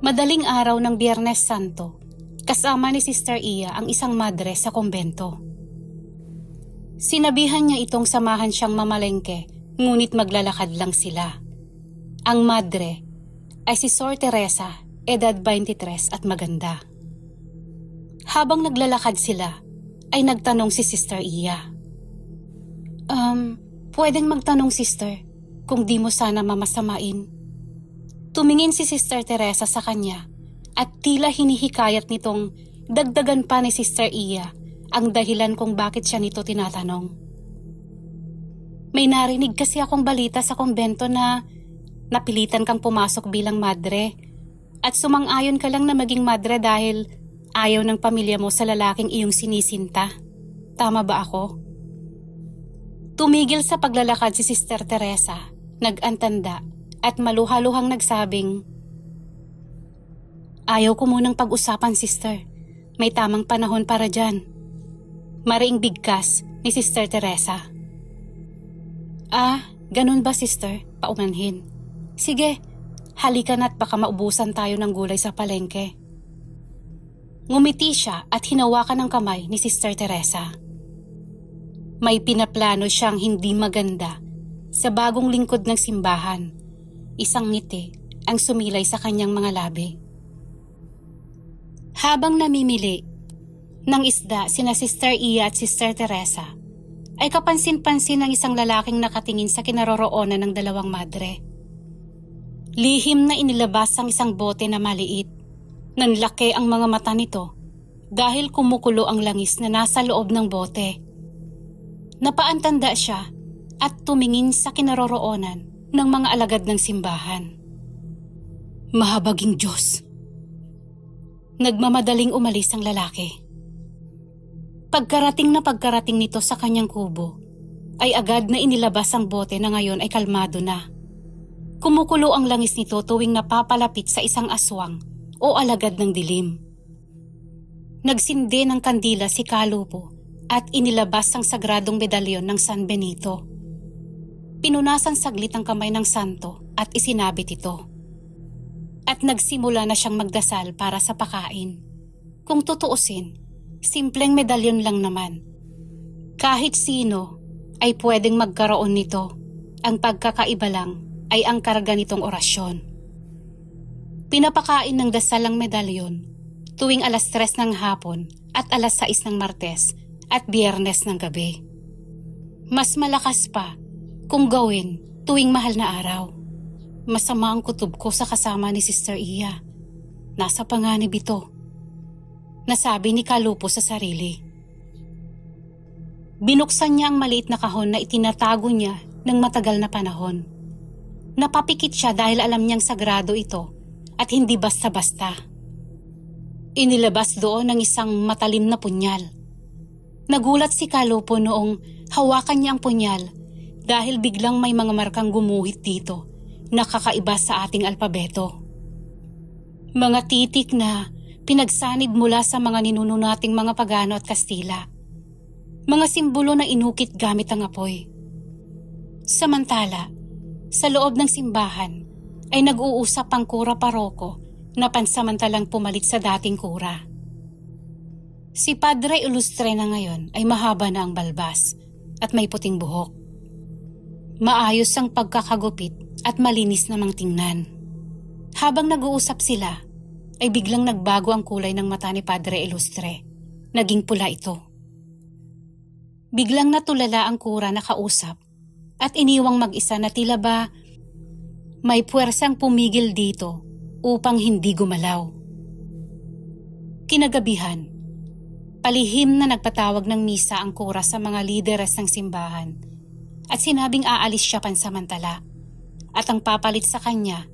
Madaling araw ng Biyernes Santo, kasama ni Sister Iya ang isang madre sa kumbento. Sinabihan niya itong samahan siyang mamalengke, ngunit maglalakad lang sila. Ang madre ay si Sor Teresa, edad 23 at maganda. Habang naglalakad sila, ay nagtanong si Sister Iya. Pwedeng magtanong, Sister, kung di mo sana mamasamain. Tumingin si Sister Teresa sa kanya at tila hinihikayat nitong dagdagan pa ni Sister Iya ang dahilan kung bakit siya nito tinatanong. May narinig kasi akong balita sa kumbento na napilitan kang pumasok bilang madre at sumang-ayon ka lang na maging madre dahil ayaw ng pamilya mo sa lalaking iyong sinisinta. Tama ba ako? Tumigil sa paglalakad si Sister Teresa, nag-antanda at maluhaluhang nagsabing, "Ayaw ko munang pag-usapan, Sister. May tamang panahon para dyan." Mariing bigkas ni Sister Teresa. Ganun ba, Sister? Paumanhin. Sige, halika na't baka maubusan tayo ng gulay sa palengke. Ngumiti siya at hinawakan ng kamay ni Sister Teresa. May pinaplano siyang hindi maganda sa bagong lingkod ng simbahan. Isang ngiti ang sumilay sa kanyang mga labi. Habang namimili ng isda sina Sister Iya at Sister Teresa, ay kapansin-pansin ng isang lalaking nakatingin sa kinaroroonan ng dalawang madre. Lihim na inilabas ang isang bote na maliit. Nanlaki ang mga mata nito dahil kumukulo ang langis na nasa loob ng bote. Napaantanda siya at tumingin sa kinaroroonan ng mga alagad ng simbahan. Mahabaging Diyos! Nagmamadaling umalis ang lalaki. Pagkarating nito sa kanyang kubo, ay agad na inilabas ang bote na ngayon ay kalmado na. Kumukulo ang langis nito tuwing napapalapit sa isang aswang o alagad ng dilim. Nagsindi ng kandila si Kalupo at inilabas ang sagradong medalyon ng San Benito. Pinunasan saglit ang kamay ng santo at isinabit ito. At nagsimula na siyang magdasal para sa pakain. Kung tutuusin, simpleng medalyon lang naman. Kahit sino ay pwedeng magkaroon nito. Ang pagkakaiba lang ay ang karga nitong orasyon. Pinapakain ng dasal ang medalyon tuwing alas 3 ng hapon at alas 6 ng Martes at Biyernes ng gabi. Mas malakas pa kung gawin tuwing mahal na araw. Masama ang kutob ko sa kasama ni Sister Iya. Nasa panganib ito, nasabi ni Kalupo sa sarili. Binuksan niya ang maliit na kahon na itinatago niya ng matagal na panahon. Napapikit siya dahil alam niyang sagrado ito at hindi basta-basta. Inilabas doon ng isang matalim na punyal. Nagulat si Kalupo noong hawakan niya ang punyal dahil biglang may mga markang gumuhit dito na kakaiba sa ating alpabeto. Mga titik na pinagsanib mula sa mga ninuno nating mga Pagano at Kastila. Mga simbolo na inukit gamit ang apoy. Samantala, sa loob ng simbahan ay nag-uusap ang kura paroko na pansamantalang pumalit sa dating kura. Si Padre Ilustre na ngayon ay mahaba na ang balbas at may puting buhok. Maayos ang pagkakagupit at malinis namang tingnan. Habang nag-uusap sila, ay biglang nagbago ang kulay ng mata ni Padre Ilustre. Naging pula ito. Biglang natulala ang kura na kausap at iniwang mag-isa na tila ba may puwersang pumigil dito upang hindi gumalaw. Kinagabihan, palihim na nagpatawag ng misa ang kura sa mga lideres ng simbahan at sinabing aalis siya pansamantala at ang papalit sa kanya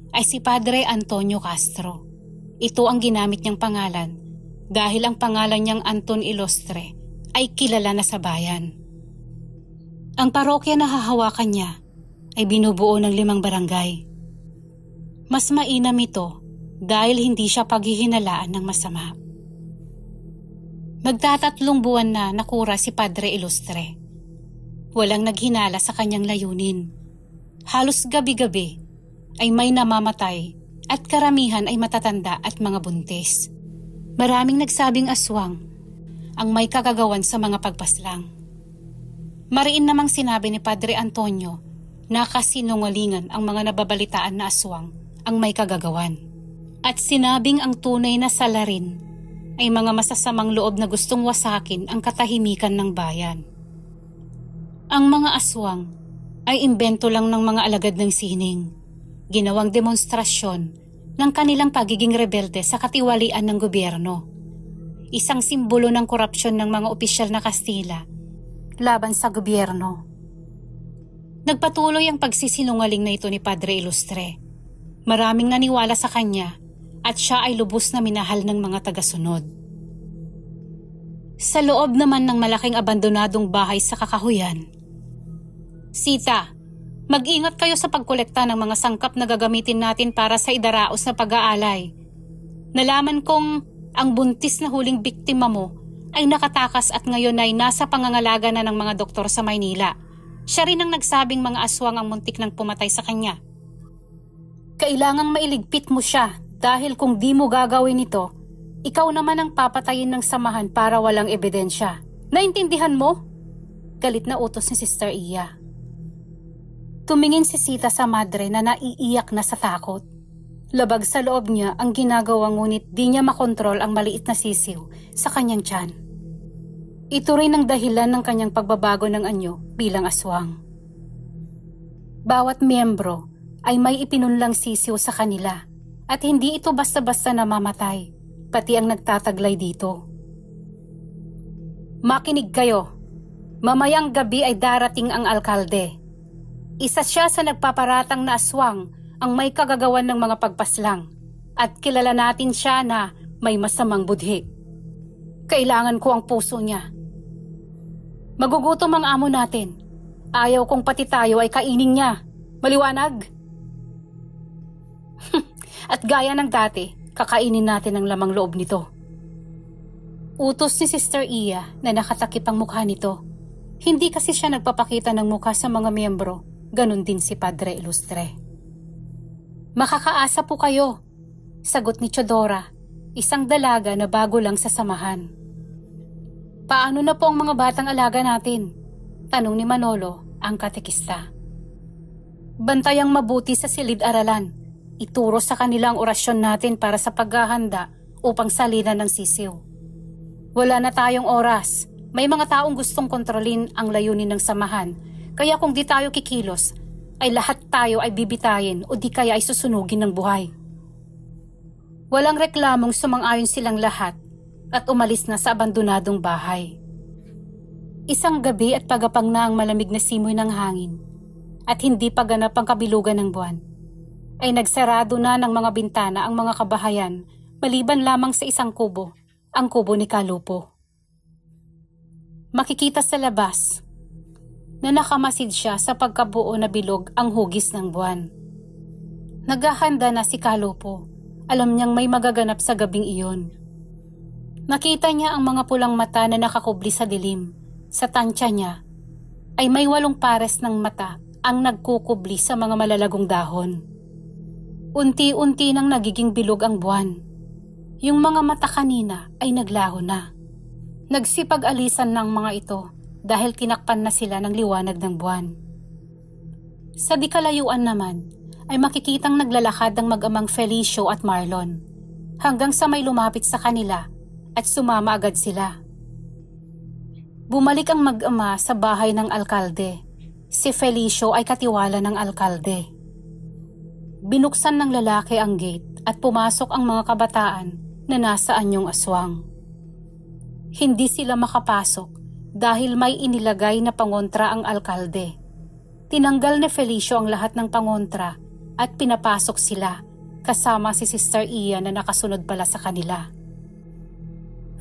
ay si Padre Antonio Castro. Ito ang ginamit niyang pangalan dahil ang pangalan niyang Anton Ilustre ay kilala na sa bayan. Ang parokya na hahawakan niya ay binubuo ng 5 barangay. Mas mainam ito dahil hindi siya paghihinalaan ng masama. Magtatatlong buwan na nakura si Padre Ilustre. Walang naghinala sa kanyang layunin. Halos gabi-gabi ay may namamatay at karamihan ay matatanda at mga buntis. Maraming nagsabing aswang ang may kagagawan sa mga pagpaslang. Mariin namang sinabi ni Padre Antonio na kasinungalingan ang mga nababalitaan na aswang ang may kagagawan. At sinabing ang tunay na salarin ay mga masasamang loob na gustong wasakin ang katahimikan ng bayan. Ang mga aswang ay imbento lang ng mga alagad ng sining, ginawang demonstrasyon ng kanilang pagiging rebelde sa katiwalian ng gobyerno. Isang simbolo ng korupsyon ng mga opisyal na Kastila laban sa gobyerno. Nagpatuloy ang pagsisinungaling na ito ni Padre Ilustre. Maraming naniwala sa kanya at siya ay lubos na minahal ng mga tagasunod. Sa loob naman ng malaking abandonadong bahay sa Kakahuyan, Sita, mag-ingat kayo sa pagkolekta ng mga sangkap na gagamitin natin para sa idaraos na pag-aalay. Nalaman kong ang buntis na huling biktima mo ay nakatakas at ngayon ay nasa pangangalaga na ng mga doktor sa Maynila. Siya rin ang nagsabing mga aswang ang muntik nang pumatay sa kanya. Kailangang mailigpit mo siya dahil kung di mo gagawin ito, ikaw naman ang papatayin ng samahan para walang ebidensya. Naintindihan mo? Galit na utos ni Sister Iya. Tumingin si Sita sa madre na naiiyak na sa takot. Labag sa loob niya ang ginagawa ngunit di niya makontrol ang maliit na sisiw sa kanyang tiyan. Ito rin ang dahilan ng kanyang pagbabago ng anyo bilang aswang. Bawat miyembro ay may ipinunlang sisiw sa kanila at hindi ito basta-basta namamatay, pati ang nagtataglay dito. Makinig kayo, mamayang gabi ay darating ang alkalde. Isa siya sa nagpaparatang na aswang ang may kagagawan ng mga pagpaslang at kilala natin siya na may masamang budhi. Kailangan ko ang puso niya. Magugutom ang amo natin. Ayaw kong pati tayo ay kainin niya. Maliwanag? At gaya ng dati, kakainin natin ang lamang loob nito. Utos ni Sister Iya na nakatakip ang mukha nito. Hindi kasi siya nagpapakita ng mukha sa mga miyembro. Ganon din si Padre Ilustre. Makakaasa po kayo, sagot ni Chodora, isang dalaga na bago lang sa samahan. Paano na po ang mga batang alaga natin? Tanong ni Manolo, ang katekista. Bantayang mabuti sa silid-aralan. Ituro sa kanila ang orasyon natin para sa paghahanda upang salinan ng sisiw. Wala na tayong oras. May mga taong gustong kontrolin ang layunin ng samahan. Kaya kung di tayo kikilos, ay lahat tayo ay bibitayin o di kaya ay susunugin ng buhay. Walang reklamong sumang-ayon silang lahat at umalis na sa abandonadong bahay. Isang gabi at pagapang na ang malamig na simoy ng hangin at hindi pa ganap ang kabilugan ng buwan, ay nagsarado na ng mga bintana ang mga kabahayan maliban lamang sa isang kubo, ang kubo ni Kalupo. Makikita sa labas na nakamasid siya sa pagkabuo na bilog ang hugis ng buwan. Naghahanda na si Kalupo. Alam niyang may magaganap sa gabing iyon. Nakita niya ang mga pulang mata na nakakubli sa dilim. Sa tansya niya ay may 8 pares ng mata ang nagkukubli sa mga malalagong dahon. Unti-unti nang nagiging bilog ang buwan. Yung mga mata kanina ay naglaho na. Nagsipag-alisan ng mga ito dahil tinakpan na sila ng liwanag ng buwan. Sa di kalayuan naman ay makikitang naglalakad ang mag-amang Felicio at Marlon hanggang sa may lumapit sa kanila at sumama agad sila. Bumalik ang mag-ama sa bahay ng alkalde. Si Felicio ay katiwala ng alkalde. Binuksan ng lalaki ang gate at pumasok ang mga kabataan na nasa anyong aswang. Hindi sila makapasok dahil may inilagay na pangontra ang alkalde. Tinanggal ni Felicio ang lahat ng pangontra at pinapasok sila kasama si Sister Iya na nakasunod pala sa kanila.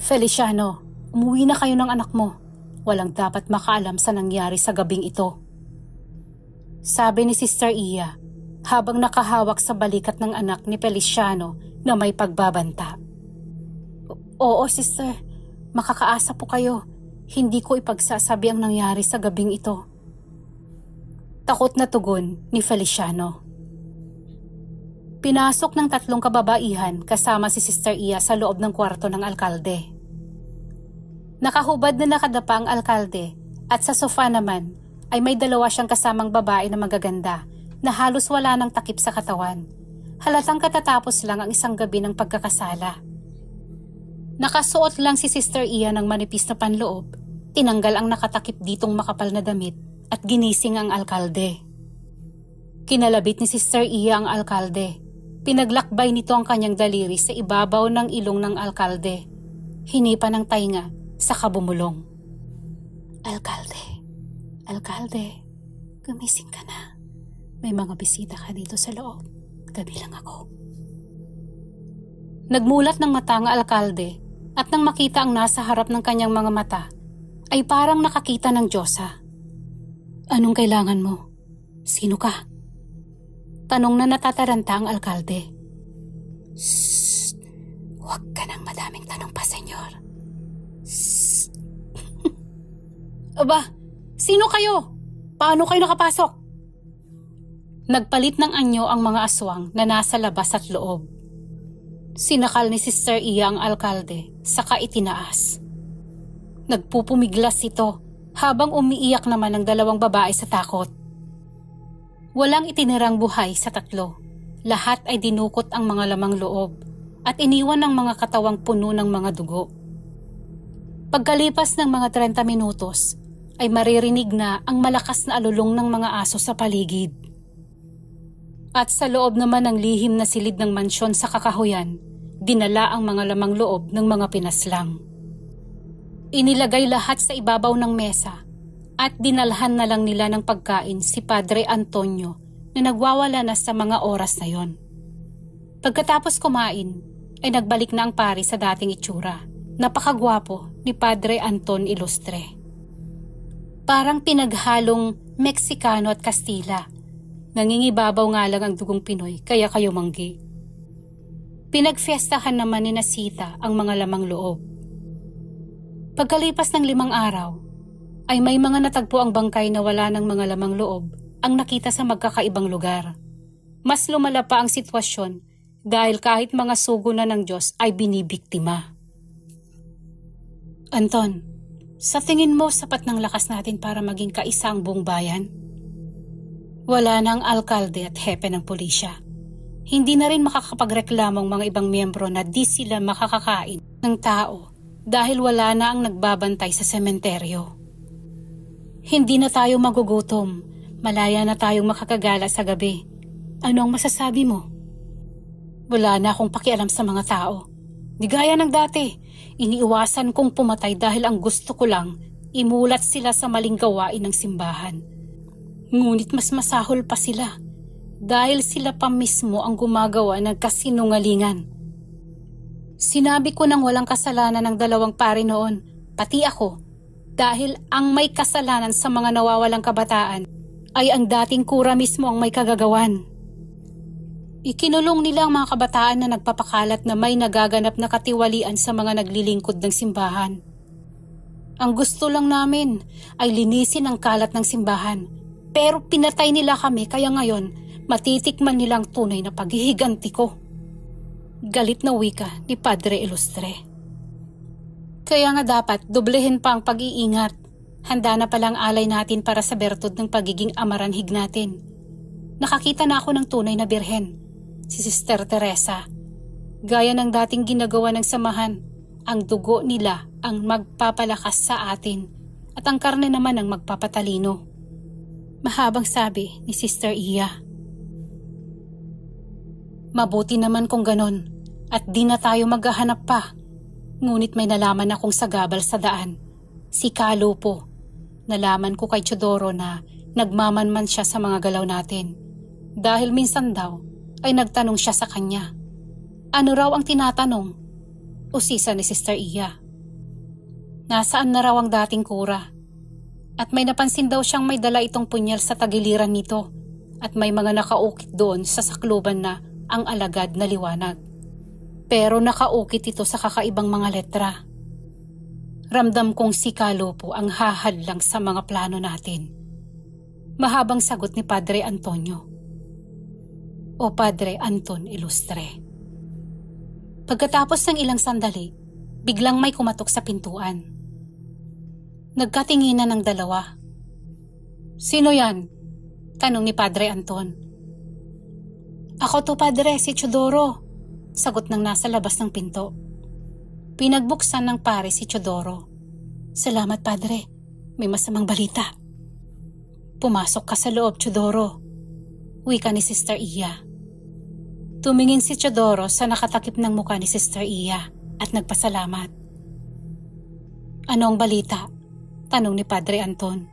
Feliciano, umuwi na kayo ng anak mo. Walang dapat makaalam sa nangyari sa gabing ito. Sabi ni Sister Iya habang nakahawak sa balikat ng anak ni Feliciano na may pagbabanta. Oo, sister. Makakaasa po kayo. Hindi ko ipagsasabi ang nangyari sa gabing ito. Takot na tugon ni Feliciano. Pinasok ng 3 kababaihan kasama si Sister Iya sa loob ng kwarto ng alkalde. Nakahubad na nakadapa ang alkalde at sa sofa naman ay may 2 siyang kasamang babae na magaganda na halos wala ng takip sa katawan. Halatang katatapos lang ang isang gabi ng pagkakasala. Nakasuot lang si Sister Iya ng manipis na panloob, tinanggal ang nakatakip ditong makapal na damit at ginising ang alkalde. Kinalabit ni Sister Iya ang alkalde. Pinaglakbay nito ang kanyang daliri sa ibabaw ng ilong ng alkalde. Hinipa ng tainga sa kabumulong. Alkalde, gumising ka na. May mga bisita ka dito sa loob. Kabilang ako. Nagmulat ng mata ang alkalde at nang makita ang nasa harap ng kanyang mga mata, ay parang nakakita ng Diyosa. Anong kailangan mo? Sino ka? Tanong na natataranta ang alkalde. Shhh! Huwag ka nang madaming tanong pa, senyor. Shhh! Aba, sino kayo? Paano kayo nakapasok? Nagpalit ng anyo ang mga aswang na nasa labas at loob. Sinakal ni Sister Iya ang alkalde, saka itinaas. Nagpupumiglas ito habang umiiyak naman ang 2 babae sa takot. Walang itinirang buhay sa 3. Lahat ay dinukot ang mga lamang loob at iniwan ng mga katawang puno ng mga dugo. Pagkalipas ng mga 30 minutos, ay maririnig na ang malakas na alulong ng mga aso sa paligid. At sa loob naman ng lihim na silid ng mansyon sa kakahuyan, dinala ang mga lamang loob ng mga pinaslang. Inilagay lahat sa ibabaw ng mesa at dinalhan na lang nila ng pagkain si Padre Antonio na nagwawala na sa mga oras na yon. Pagkatapos kumain, ay nagbalik na ang pari sa dating itsura. Napakagwapo ni Padre Anton Ilustre. Parang pinaghalong Meksikano at Kastila. Nangingibabaw nga lang ang dugong Pinoy kaya kayo manggi. Pinagfiestahan naman ni Nasita ang mga lamang loob. Pagkalipas ng 5 araw, ay may mga natagpo ang bangkay na wala ng mga lamang loob ang nakita sa magkakaibang lugar. Mas lumala pa ang sitwasyon dahil kahit mga sugo na ng Diyos ay binibiktima. Anton, sa tingin mo sapat ng lakas natin para maging kaisa ang buong bayan? Wala na ang alkalde at hepe ng pulisya. Hindi na rin makakapagreklamo ang mga ibang miyembro na di sila makakakain ng tao dahil wala na ang nagbabantay sa sementeryo. Hindi na tayo magugutom. Malaya na tayong makakagala sa gabi. Ano ang masasabi mo? Wala na akong pakialam sa mga tao. Di gaya ng dati, iniiwasan kong pumatay dahil ang gusto ko lang, imulat sila sa maling gawain ng simbahan. Ngunit mas masahol pa sila dahil sila pa mismo ang gumagawa ng kasinungalingan. Sinabi ko nang walang kasalanan ng 2 pari noon, pati ako, dahil ang may kasalanan sa mga nawawalang kabataan ay ang dating kura mismo ang may kagagawan. Ikinulong nila ang mga kabataan na nagpapakalat na may nagaganap na katiwalian sa mga naglilingkod ng simbahan. Ang gusto lang namin ay linisin ang kalat ng simbahan, pero pinatay nila kami kaya ngayon matitikman nilang tunay na paghihiganti ko. Galit na wika ni Padre Ilustre. Kaya nga dapat doblehin pa ang pag-iingat. Handa na palang alay natin para sa bertud ng pagiging amaranhig natin. Nakakita na ako ng tunay na birhen, si Sister Teresa. Gaya ng dating ginagawa ng samahan, ang dugo nila ang magpapalakas sa atin at ang karne naman ang magpapatalino. Mahabang sabi ni Sister Iya. Mabuti naman kung ganon at di na tayo maghahanap pa. Ngunit may nalaman akong sagabal sa daan. Si Kalo po. Nalaman ko kay Chodoro na nagmamanman siya sa mga galaw natin. Dahil minsan daw ay nagtanong siya sa kanya. Ano raw ang tinatanong? Usisa ni Sister Iya. Nasaan na raw ang dating kura? At may napansin daw siyang may dala itong punyal sa tagiliran nito at may mga nakaukit doon sa sakluban na ang alagad na liwanag. Pero nakaukit ito sa kakaibang mga letra. Ramdam kong si Kalo po ang hahadlang sa mga plano natin. Mahabang sagot ni Padre Antonio. o Padre Anton Ilustre. Pagkatapos ng ilang sandali, biglang may kumatok sa pintuan. Nagkatinginan ng dalawa. "Sino yan?" tanong ni Padre Anton. "Ako to, Padre, si Teodoro," sagot ng nasa labas ng pinto. Pinagbuksan ng pare si Teodoro. "Salamat, Padre. May masamang balita." "Pumasok ka sa loob, Teodoro," wika ni Sister Iya. Tumingin si Teodoro sa nakatakip ng muka ni Sister Iya at nagpasalamat. "Ano ang balita?" tanong ni Padre Anton.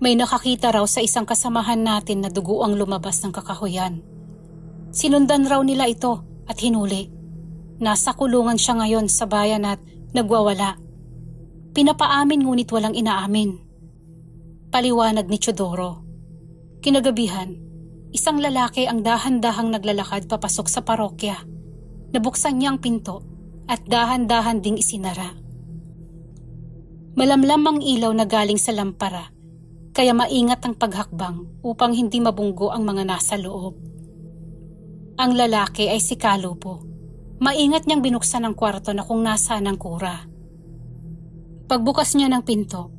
"May nakakita raw sa isang kasamahan natin na dugo ang lumabas ng kakahuyan. Sinundan raw nila ito at hinuli. Nasa kulungan siya ngayon sa bayan at nagwawala. Pinapaamin ngunit walang inaamin." Paliwanag ni Teodoro. Kinagabihan, isang lalaki ang dahan-dahang naglalakad papasok sa parokya. Nabuksan niya ang pinto at dahan-dahan ding isinara. Malamlam ang ilaw na galing sa lampara, kaya maingat ang paghakbang upang hindi mabunggo ang mga nasa loob. Ang lalaki ay si Kalupo. Maingat niyang binuksan ang kwarto na kung nasaan ang kura. Pagbukas niya ng pinto,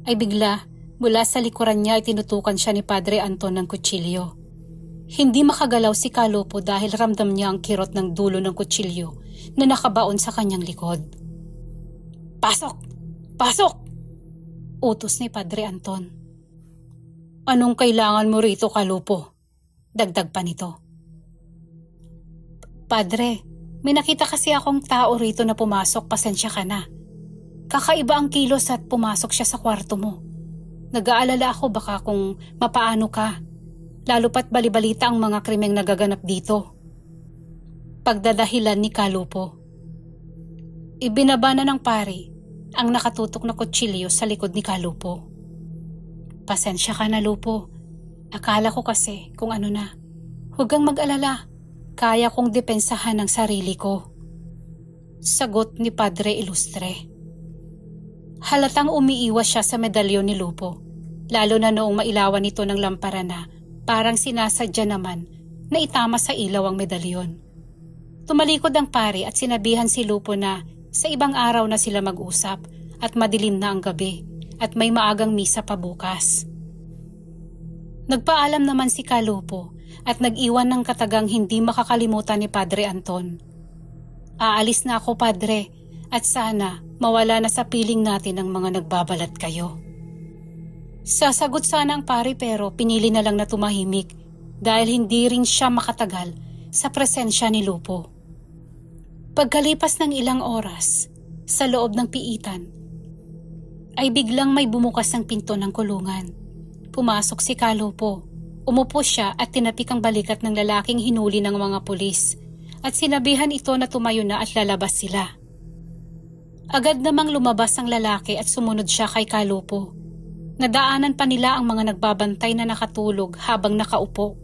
ay bigla mula sa likuran niya ay tinutukan siya ni Padre Anton ng kutsilyo. Hindi makagalaw si Kalupo dahil ramdam niya ang kirot ng dulo ng kutsilyo na nakabaon sa kanyang likod. "Pasok! Pasok!" utos ni Padre Anton. "Anong kailangan mo rito, Kalupo?" dagdag pa nito. "Padre, may nakita kasi akong tao rito na pumasok, pasensya ka na. Kakaiba ang kilos at pumasok siya sa kwarto mo. Nag-aalala ako baka kung mapaano ka, lalo pat balibalita ang mga krimeng nagaganap dito." Pagdadahilan ni Kalupo. Ibinaba na ng pari ang nakatutok na kutsilyo sa likod ni Kalupo. "Pasensya ka na, Lupo. Akala ko kasi kung ano na. Huwag kang mag-alala. Kaya kong depensahan ang sarili ko." Sagot ni Padre Ilustre. Halatang umiiwas siya sa medalyon ni Lupo, lalo na noong mailawan nito ng lampara na parang sinasadya naman na itama sa ilaw ang medalyon. Tumalikod ang pari at sinabihan si Lupo na sa ibang araw na sila mag-usap at madilim na ang gabi at may maagang misa pa bukas. Nagpaalam naman si Kalupo at nag-iwan ng katagang hindi makakalimutan ni Padre Anton. "Aalis na ako, Padre, at sana mawala na sa piling natin ang mga nagbabalat kayo." Sasagot sana ang pari pero pinili na lang na tumahimik dahil hindi rin siya makatagal sa presensya ni Lupo. Pagkalipas ng ilang oras, sa loob ng piitan, ay biglang may bumukas ng pinto ng kulungan. Pumasok si Kalupo. Umupo siya at tinapik ang balikat ng lalaking hinuli ng mga pulis at sinabihan ito na tumayo na at lalabas sila. Agad namang lumabas ang lalaki at sumunod siya kay Kalupo. Nadaanan pa nila ang mga nagbabantay na nakatulog habang nakaupo.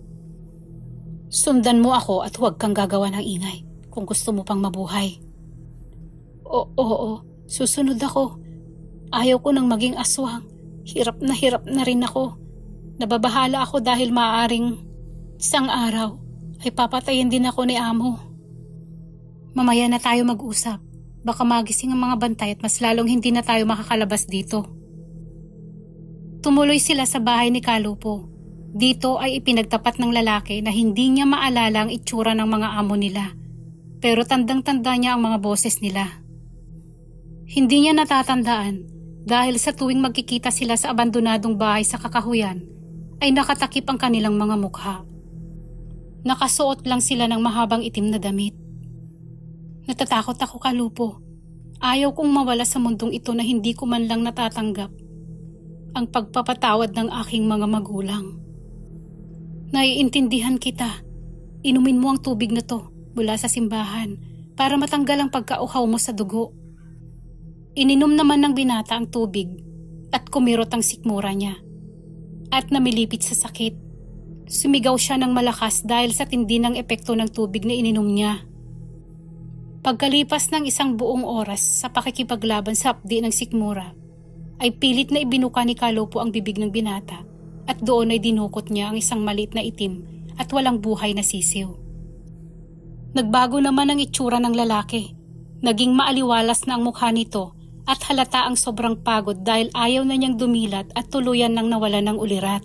"Sundan mo ako at huwag kang gagawa ng ingay kung gusto mo pang mabuhay." Oo, susunod ako. Ayaw ko nang maging aswang. Hirap na rin ako. Nababahala ako dahil maaaring isang araw ay papatayin din ako ni Amo. Mamaya na tayo mag-usap. Baka magising ang mga bantay at mas lalong hindi na tayo makakalabas dito. Tumuloy sila sa bahay ni Kalupo. Dito ay ipinagtapat ng lalaki na hindi niya maalala ang itsura ng mga amo nila. Pero tandang-tanda niya ang mga boses nila. Hindi niya natatandaan dahil sa tuwing magkikita sila sa abandonadong bahay sa kakahuyan ay nakatakip ang kanilang mga mukha. Nakasuot lang sila ng mahabang itim na damit. "Natatakot ako, Kalupo. Ayaw kong mawala sa mundong ito na hindi ko man lang natatanggap ang pagpapatawad ng aking mga magulang." "Naiintindihan kita. Inumin mo ang tubig na to mula sa simbahan para matanggal ang pagkauhaw mo sa dugo." Ininom naman ng binata ang tubig at kumirot ang sikmura niya. At namilipit sa sakit. Sumigaw siya ng malakas dahil sa tindi ng epekto ng tubig na ininom niya. Pagkalipas ng isang buong oras sa pakikipaglaban sa hapdi ng sikmura, ay pilit na ibinuka ni Kalupo ang bibig ng binata at doon ay dinukot niya ang isang maliit na itim at walang buhay na sisiw. Nagbago naman ang itsura ng lalaki. Naging maaliwalas na ang mukha nito at halata ang sobrang pagod dahil ayaw na niyang dumilat at tuluyan nang nawala ng ulirat.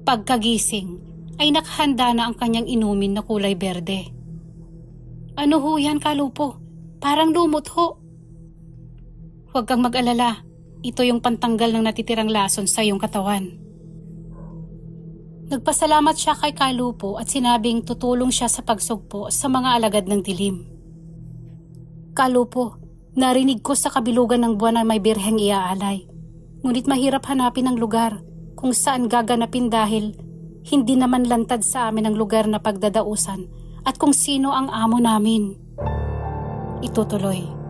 Pagkagising ay nakahanda na ang kanyang inumin na kulay berde. Ano ho yan, Kalupo? Parang lumot ho. Huwag kang mag-alala. Ito yung pantanggal ng natitirang lason sa iyong katawan. Nagpasalamat siya kay Kalupo at sinabing tutulong siya sa pagsugpo sa mga alagad ng dilim. Kalupo, narinig ko sa kabilugan ng buwan na may birheng iaalay. Ngunit mahirap hanapin ang lugar kung saan gaganapin dahil hindi naman lantad sa amin ang lugar na pagdadausan at kung sino ang amo namin. Itutuloy.